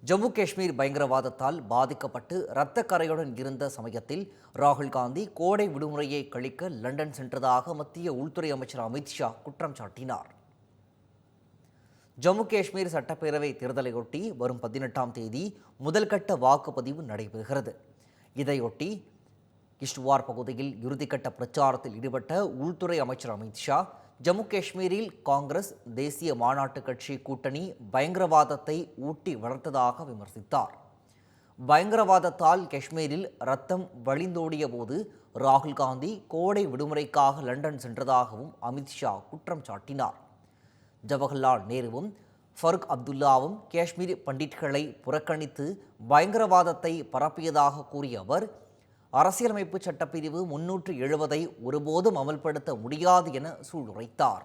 ஜம்மு காஷ்மீர் பயங்கரவாதத்தால் பாதிக்கப்பட்டு இரத்த கரையுடன் இருந்த சமயத்தில் ராகுல் காந்தி கோடை விடுமுறையை கழிக்க லண்டன் சென்றதாக மத்திய உள்துறை அமைச்சர் அமித்ஷா குற்றம் சாட்டினார். ஜம்மு காஷ்மீர் சட்டப்பேரவை தேர்தலையொட்டி வரும் 18ஆம் தேதி முதல்கட்ட வாக்குப்பதிவு நடைபெறுகிறது. இதையொட்டி கிஷ்ட்வார் பகுதியில் இறுதிக்கட்ட பிரச்சாரத்தில் ஈடுபட்ட உள்துறை அமைச்சர் அமித்ஷா ஜம்மு காஷ்மீரில் காங்கிரஸ் தேசிய மாநாட்டு கட்சி கூட்டணி பயங்கரவாதத்தை ஊட்டி வளர்த்ததாக விமர்சித்தார். பயங்கரவாதத்தால் காஷ்மீரில் ரத்தம் வழிந்தோடிய போது ராகுல் காந்தி கோடை விடுமுறைக்காக லண்டன் சென்றதாகவும் அமித்ஷா குற்றம் சாட்டினார். ஜவஹர்லால் நேருவும் ஃபருக் அப்துல்லாவும் காஷ்மீர் பண்டிட்களை புறக்கணித்து பயங்கரவாதத்தை பரப்பியதாக கூறிய அவர், அரசியலமைப்பு சட்டப்பிரிவு 370ஐ ஒருபோதும் அமல்படுத்த முடியாது என சூளுரைத்தார்.